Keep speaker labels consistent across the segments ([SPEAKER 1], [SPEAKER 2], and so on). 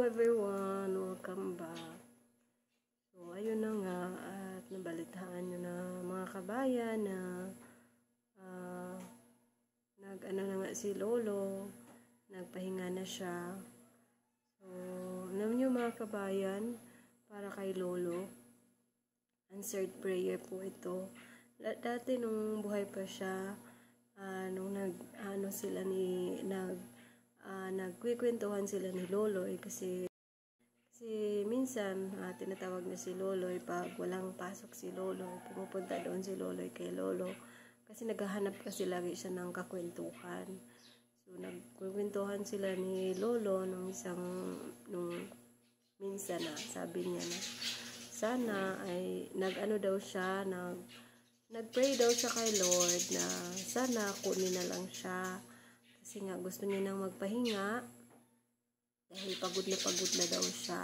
[SPEAKER 1] everyone, welcome back. So ayun na nga, at nabalitaan nyo na mga kabayan na nag-ano na nga si Lolo, nagpahinga na siya. So alam nyo mga kabayan, para kay Lolo, answered prayer po ito. Dati nung buhay pa siya, nung nagkikwentuhan sila ni Lolo kasi minsan tinatawag na si Lolo pag walang pasok si Lolo, pumupunta doon si Lolo kay Lolo kasi naghahanap kasi lagi siya ng kakwentuhan. So nagkwentuhan sila ni Lolo nung minsan na sabi niya na sana ay nagpray daw siya kay Lord na sana kunin na lang siya. Kasi nga gusto niya nang magpahinga dahil pagod na daw siya.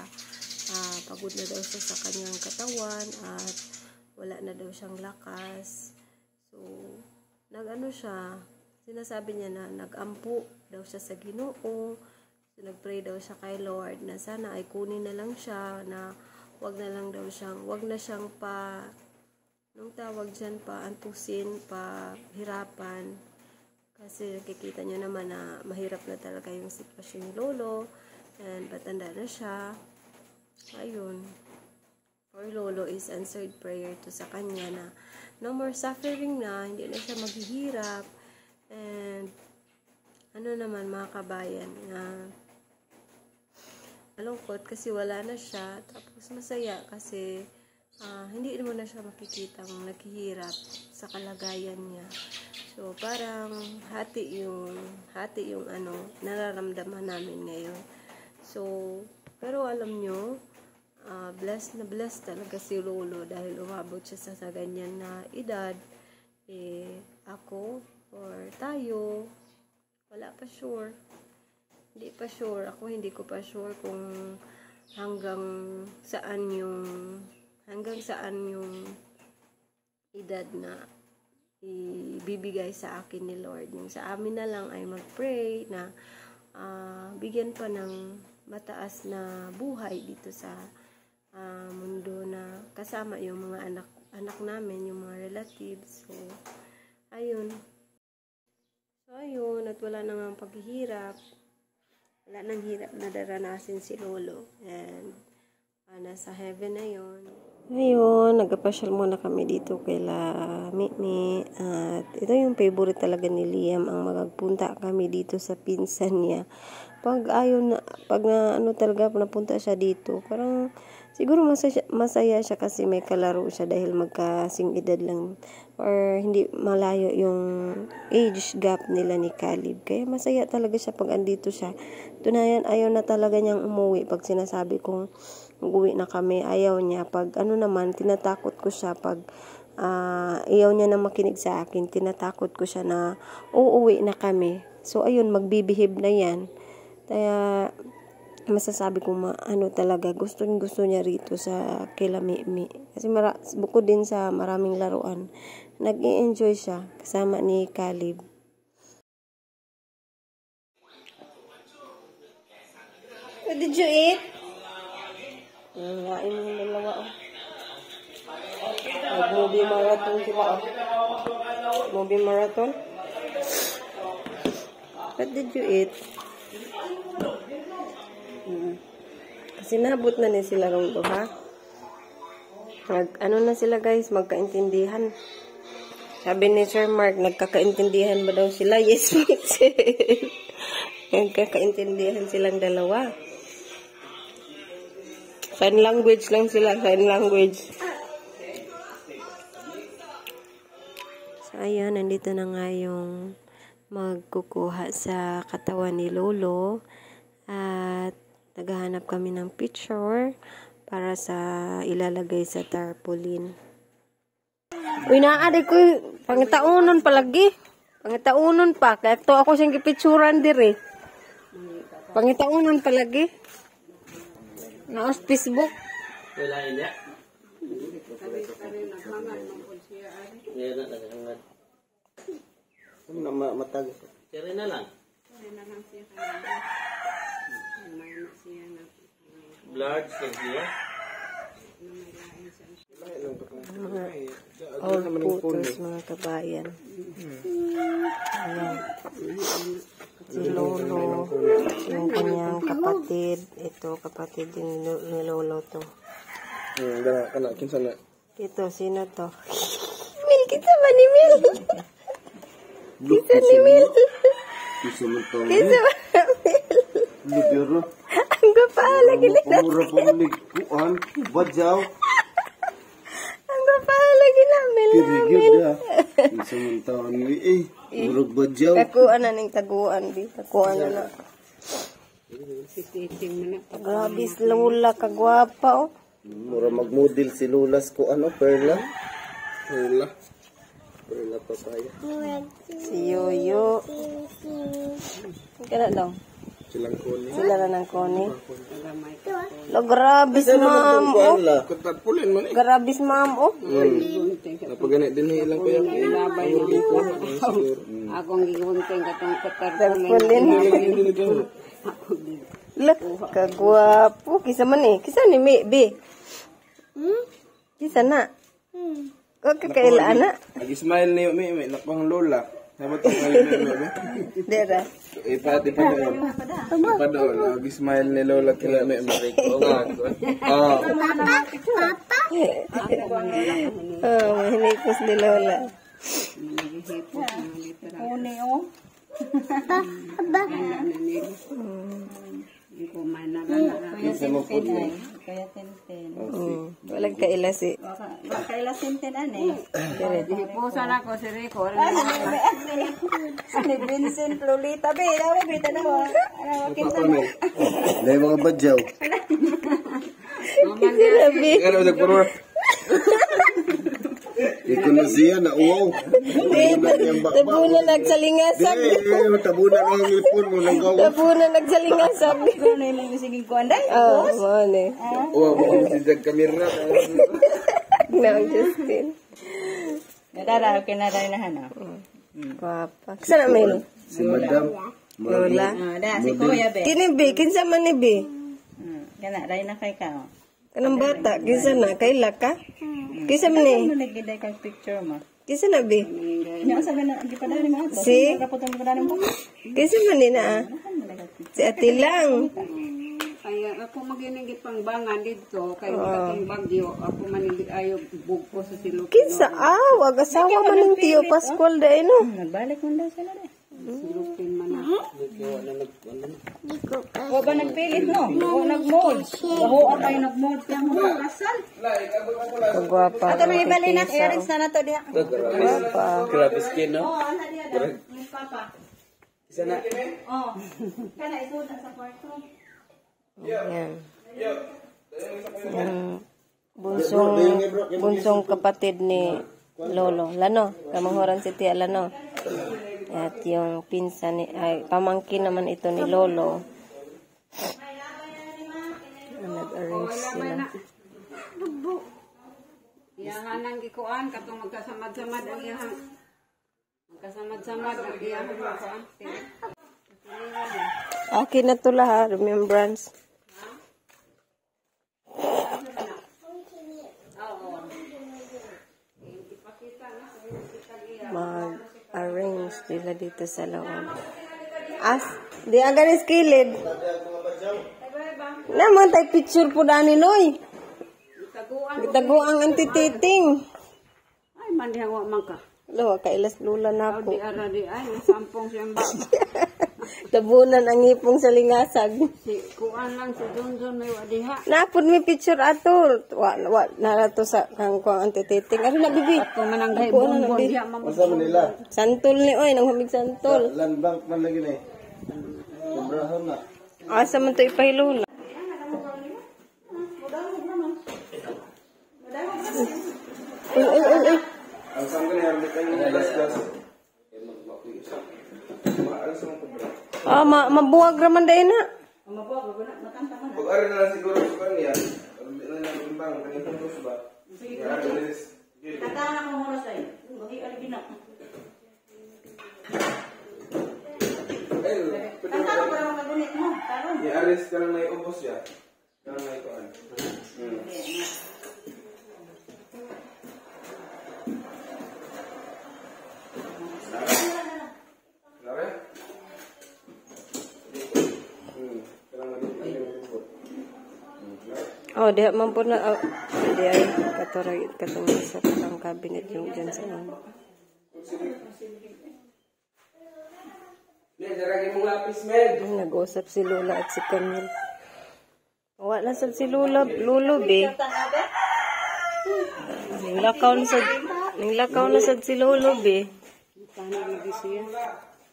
[SPEAKER 1] Pagod na daw siya sa kanyang katawan at wala na daw siyang lakas. So, sinasabi niya na nag-ampo daw siya sa Ginoo. So, nagpray daw siya kay Lord na sana ay kunin na lang siya, na wag na siyang nung tawag dyan antusin, hirapan. Kasi nakikita niyo naman na mahirap na talaga yung sitwasyon ni Lolo. And patanda na siya. Ayun. For Lolo is answered prayer to sa kanya na no more suffering na. Hindi na siya maghihirap. And naman mga kabayan na malungkot kasi wala na siya. Tapos masaya kasi hindi naman na siya makikitang naghihirap sa kalagayan niya. So, parang hati yung nararamdaman namin ngayon. So, pero alam nyo, blessed na blessed talaga si Lolo dahil umabot siya sa ganyan na edad. Ako, or tayo, wala pa sure. Hindi pa sure. Ako hindi ko pa sure kung hanggang saan yung edad na ibibigay sa akin ni Lord. Yung sa amin na lang ay mag-pray na bigyan pa ng mataas na buhay dito sa mundo na kasama yung mga anak namin, yung mga relatives. So, ayun. At wala nang paghihirap. Wala nang hirap na daranasin si Lolo. And nasa heaven na yun. Ngayon, nagpapasyal muna kami dito kay Mimi. At ito yung favorite talaga ni Liam, ang magpunta kami dito sa pinsan niya. Pag talaga napunta siya dito, parang siguro masaya siya kasi may kalaro siya dahil magkasing edad lang or hindi malayo yung age gap nila ni Caleb. Kaya masaya talaga siya pag andito siya. Tunayan, ayaw na talaga niyang umuwi pag sinasabi kong mag-uwi na kami. Ayaw niya. Pag naman, tinatakot ko siya pag ayaw niya na makinig sa akin. Tinatakot ko siya na uuwi na kami. So, ayun, magbibihib na yan. Kaya, masasabi ko talaga, gusto niya rito sa kila Mimi. Kasi bukod din sa maraming laruan, nag-i-enjoy siya kasama ni Caleb. What did you eat? Ngain mo yung dalawa, Movie marathon sila, Movie marathon. What did you eat? Kasi nabot na ni sila rong ha? Na sila guys, magkaintindihan. Sabi ni Sir Mark, nagkakaintindihan ba daw sila? Yes, nagkakaintindihan silang dalawa. Sign language lang sila, sign language. So, ayan, nandito na nga yung magkukuha sa katawan ni Lolo. At naghahanap kami ng picture para sa ilalagay sa tarpaulin. Uy, naaday ko, pangitaunon palagi. Pangitaunon pa. Kaya to ako siyang kipicturan diri. Pangitaunon palagi. Naos Facebook.
[SPEAKER 2] Wala niya. Iya na naghangad. Matag. Sire na lang. Sire na lang siya. Large like here.
[SPEAKER 1] Mga old photos, mga kabayan. Ayan. Si Lolo, yung kanyang kapatid. Ito, kapatid din ni Lolo to.
[SPEAKER 3] Kana, kinsa na?
[SPEAKER 1] Ito, sino to? Mil, kita ba ni Mil? Kita ni Mil.
[SPEAKER 3] Kinsa mo to?
[SPEAKER 1] Kita ba ni Mil?
[SPEAKER 3] Hindi, pero...
[SPEAKER 1] Ang gapala, ginagawa.
[SPEAKER 3] Mura po kuan, badyaw.
[SPEAKER 1] Ang gapala, ginamil
[SPEAKER 3] Kirigid
[SPEAKER 1] namin.
[SPEAKER 3] na. Kinsa mo to? Murag badyaw.
[SPEAKER 1] Kakuan na ning taguan, di. Kakuan na na. Grabe, Lola, kagwapa, oh.
[SPEAKER 3] Mura mag-model si Lulas ko ano, Perla. Perla pa tayo.
[SPEAKER 1] Si Yoyo. Kaya daw.
[SPEAKER 3] Silang kuni.
[SPEAKER 1] Sila na ng koni. Lo, grabis, ma'am, oh.
[SPEAKER 3] Katapulin man eh.
[SPEAKER 1] Grabis, ma'am, oh.
[SPEAKER 3] Napaganit din na ilang kaya.
[SPEAKER 4] Akong gigunting katong katar
[SPEAKER 1] Tagpulin. Look, kagwapo. Kisa man eh. Kisa ni Bi. Kisa na. Kung kakaila na.
[SPEAKER 3] Nag-smile niyo, may nakpang lola. Sabat ang alimero, ba?
[SPEAKER 1] Dera.
[SPEAKER 3] Ipati pa doon. Pa doon. Nag-smile ni lola kila may mariko. Oo.
[SPEAKER 1] Oh, mahinikos ni Lola.
[SPEAKER 4] Uni o. Iko man na
[SPEAKER 3] Kinsa mo po niya?
[SPEAKER 4] kaya tenten.
[SPEAKER 1] Walang kaila si.
[SPEAKER 4] Kaila tenten ane. Pusa na ko si Rico.
[SPEAKER 1] Ni Vincent Lolita. Be, daw bita na mo.
[SPEAKER 3] Papa mo. Dahil mga badyaw.
[SPEAKER 1] Sinabi.
[SPEAKER 3] Ano sa puro? Ito na siya na uwaw.
[SPEAKER 1] Tabunan nagsalingasag.
[SPEAKER 3] Tabunan ang ipon mo ng gawa.
[SPEAKER 1] Tabunan nagsalingasag.
[SPEAKER 4] Ano yung sige ko anday?
[SPEAKER 1] Oh, mane.
[SPEAKER 3] Uwaw mo si Jag kamera.
[SPEAKER 1] No, Justin.
[SPEAKER 4] Nadara kinaray na hana.
[SPEAKER 1] Guwapa. Sana Mel?
[SPEAKER 3] Si Madam.
[SPEAKER 1] Lola.
[SPEAKER 4] Da si Kuya be.
[SPEAKER 1] Kini Bi, kinsa man ni Bi?
[SPEAKER 4] Kana ray na kay ka.
[SPEAKER 1] Kanang bata, kinsa na? Kaila ka? Kinsa man ni?
[SPEAKER 4] Nagiday kay picture mo.
[SPEAKER 1] Kinsa na Bi?
[SPEAKER 4] Nya sabi na di pa dali mo.
[SPEAKER 1] Si?
[SPEAKER 4] Kaputan mo dali mo.
[SPEAKER 1] Kinsa man ni na? Si Ate lang.
[SPEAKER 4] Kaya ako maginigit pang bangan dito kay katong bagyo ako manigit ayo bugpo sa silok.
[SPEAKER 1] Kinsa? Wag asawa man ng Tio Pascual da no.
[SPEAKER 4] Nagbalik mo daw sila de. Silupin man na.
[SPEAKER 3] Wala
[SPEAKER 4] Wa ba nagpilit no? O nagmold. Baho tayo nagmold kaya mo kasal.
[SPEAKER 1] Kagwapa.
[SPEAKER 4] Ato may ibali na earrings na nato diha.
[SPEAKER 2] Grabe skin, no?
[SPEAKER 4] Yung papa.
[SPEAKER 2] Isa na.
[SPEAKER 4] Oh. Kana isuda sa kwarto.
[SPEAKER 1] Yan. Yan. Bunsong kapatid ni Lolo. Lano. Kamanghoran si Tia Lano. At yung pinsan ni, ay, pamangkin naman ito ni Lolo. Nag-arrange sila.
[SPEAKER 4] Iyahan ang gikuan katong magkasamad-samad ang iyahang. Magkasamad-samad ang iyahang gikuan.
[SPEAKER 1] Okay na to lahat. Remembrance. Mag-arrange sila dito sa loob. Di agad iskilid. Naman tayo picture po dani noy. Taguang antititing.
[SPEAKER 4] Ay man diha wa man ka.
[SPEAKER 1] Lo, kailas lula na
[SPEAKER 4] Aw
[SPEAKER 1] po.
[SPEAKER 4] di ara di ay nasampong siyang ba.
[SPEAKER 1] Tabunan ang ipong sa lingasag.
[SPEAKER 4] Si kuan lang si Junjun may wa diha.
[SPEAKER 1] Napod mi picture ato. Nara to sa kang kuang antititing. Ano na bibi?
[SPEAKER 4] Kung manangay
[SPEAKER 1] Ako, ano,
[SPEAKER 4] bongbong
[SPEAKER 1] Bi?
[SPEAKER 4] diha mamon.
[SPEAKER 3] Asa man nila?
[SPEAKER 1] Santol ni oy, nang humig santol.
[SPEAKER 3] Land bank man lagi na eh. Sobrahan na.
[SPEAKER 1] Asa man to ipahilula? Uy.
[SPEAKER 3] Ang sangka niya, hindi kayo gas-gas. Maalas mo pa bro.
[SPEAKER 1] Mabuwag raman dahil na.
[SPEAKER 3] Pag-ari na lang siguro sa kanya, hindi na lang imbang, kanitong gusto ba?
[SPEAKER 4] Tatana ko mo sa iyo. Hindi alibina.
[SPEAKER 3] Ay,
[SPEAKER 4] Tatana ko ra magunit mo. Karon.
[SPEAKER 3] i-aris ka lang na iubos siya.
[SPEAKER 1] Oh, diha man po na, di ay katong sa patang cabinet yung dyan sa ano. Nag-usap si Lola at si Camille. Wala sab si Lulo, be. Ninglakaw na sad si Lolo, be.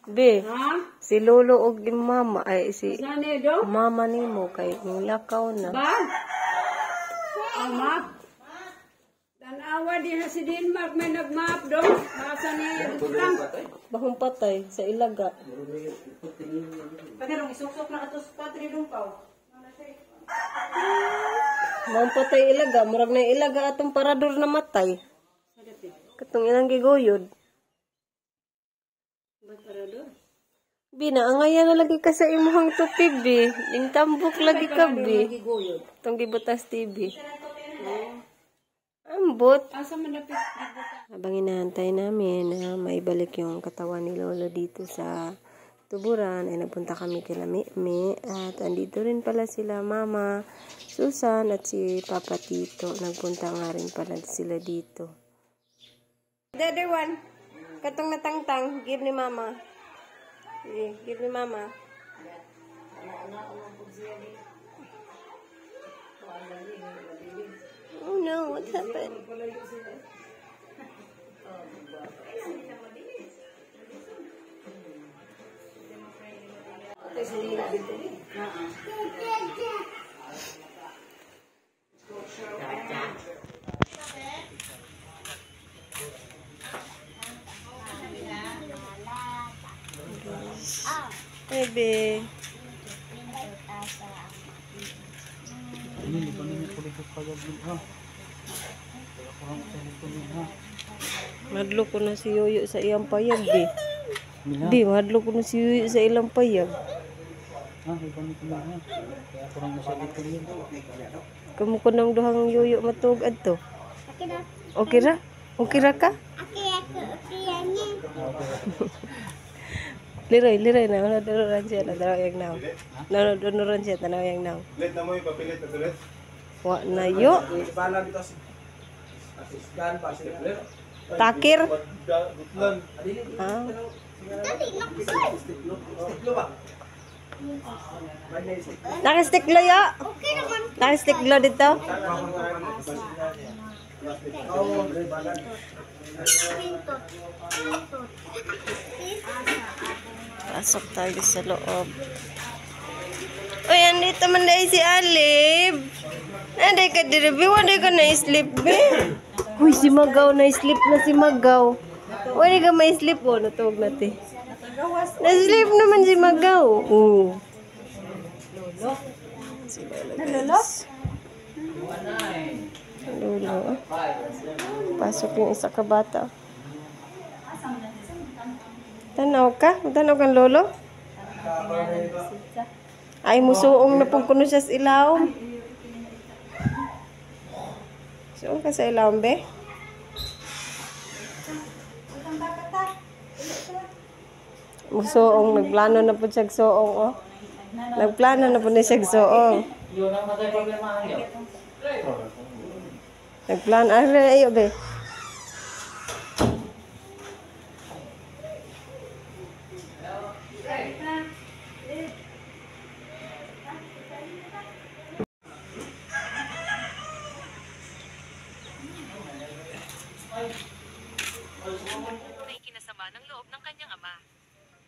[SPEAKER 1] Be, si Lolo og di mama, ay si mama nimo kay ninglakaw na.
[SPEAKER 4] Map. Dan awa din si Denmark may nag-map dong. Basa ni Lang.
[SPEAKER 1] Bahong patay sa ilaga.
[SPEAKER 4] Patirong isuk-suk na atos patri dong pao.
[SPEAKER 1] Bahong patay ilaga, murag na ilaga atong parador na matay. Katong ilang giguyod. Bina, angaya na lagi ka sa imong tupi, be. Yung tambok lagi ka, be. Itong gibutas TV. Ambot.
[SPEAKER 4] Asa man dapat
[SPEAKER 1] Habang inaantay namin na maibalik yung katawan ni Lolo dito sa tuburan, ay nagpunta kami kila Mimi. At andito rin pala sila Mama Susan at si Papa Tito. Nagpunta nga rin pala sila dito. The other one. Katong natangtang. Give ni Mama. Give ni Mama. Oh no, what happened? Baby. Madlo ko na si Yoyo sa iyang payag, di. Di, madlo ko na si Yoyo sa ilang payag. Kamu ko nang duhang Yoyo matugad to. Okay ra? Okay ra ka? Liroy na. Nanunuran siya. Nanawag now. Nanunuran siya. Tanawag now.
[SPEAKER 3] Let na mo yung papilit na tulit.
[SPEAKER 1] Wa na yo. Takir. Ah. Nakistiklo yo. Nakistiklo dito. Pasok tayo sa loob. Uy, andito man dahil si Alib. Anday ka diribi, wanday ka na-sleep, be. Uy, si Magaw, na-sleep na si Magaw. Wanday ka ma-sleep, oh, natawag natin. Na-sleep naman si Magaw. Oo. Lolo? Lolo. Pasok yung isa ka bata. Tanaw ka? Tanaw kang lolo? Ay, musuong na pong kuno siya sa ilaw. Suong ka sa ilaw, be? Musuong, nagplano na po siya suong, oh. Nagplano na po na siya suong. Nagplano. Ay, ayo, be.
[SPEAKER 5] May kinasama ng loob ng kanyang ama.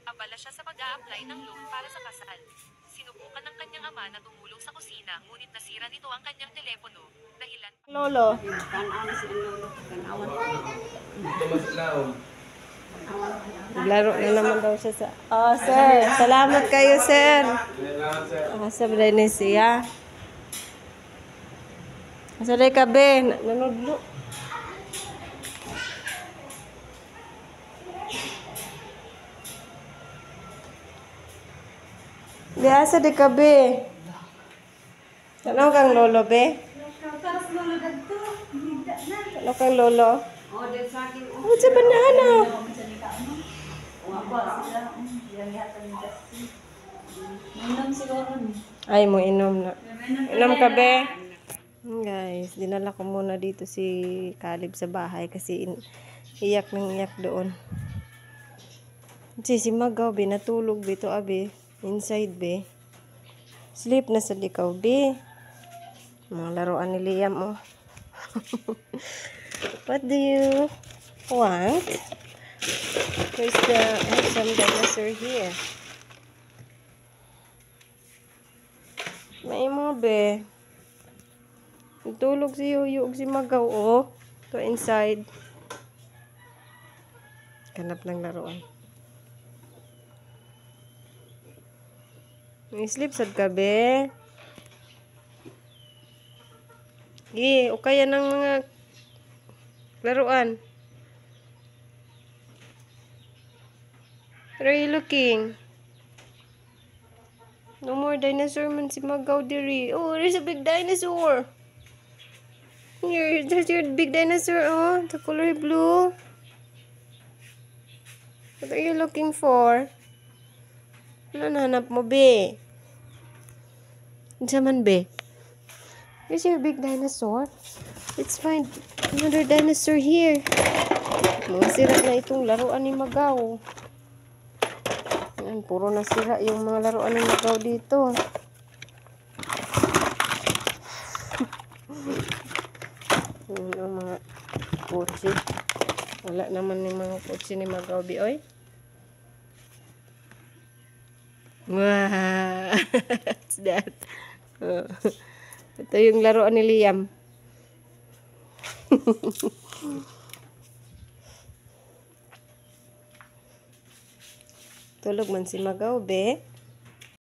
[SPEAKER 5] Abala siya sa pag-a-apply ng loan para sa kasal. Sinubukan ng kanyang ama na tumulong sa kusina, ngunit nasira nito ang kanyang telepono. Dahilan
[SPEAKER 1] Lolo.
[SPEAKER 4] tanaw si Lolo. Tanawan.
[SPEAKER 1] Laro na naman daw siya sa... Oh, sir. Salamat kayo, sir. Sabi na siya. Sabi ka, be. Nanudlo. Biasa di ka, be. Ano kang lolo, be? Ano kang lolo?
[SPEAKER 4] Oh, din sa akin.
[SPEAKER 1] Oh, sa banana. Ay, mo inom na. Inom ka, be? Guys, dinala ko muna dito si Caleb sa bahay kasi iyak nang iyak doon. Si Magaw, be, natulog, be, to, be. Inside, be. Sleep na sa likaw, be. Mga laruan ni Liam, oh. What do you want? There's some dinosaur here. May mo, be. Tulog si Yuyu ug si Magaw, oh. To inside. Kanap ng laruan. Sleep sad ka, be. O kaya ng mga laruan. Where are you looking? No more dinosaur man si Magaw diri. Oh, there's a big dinosaur. Here, there's your big dinosaur, oh. The color blue. What are you looking for? Ano nahanap mo, be? Diyan man, be? Here's your big dinosaur. Let's find another dinosaur here. Sira na itong laruan ni Magaw. Ayan, puro nasira yung mga laruan ni Magaw dito. Yung mga kotse. Wala naman yung mga kotse ni Magaw, be, oy. Wow! What's that? Ito yung laruan ni Liam. Tulog man si Magaw, be.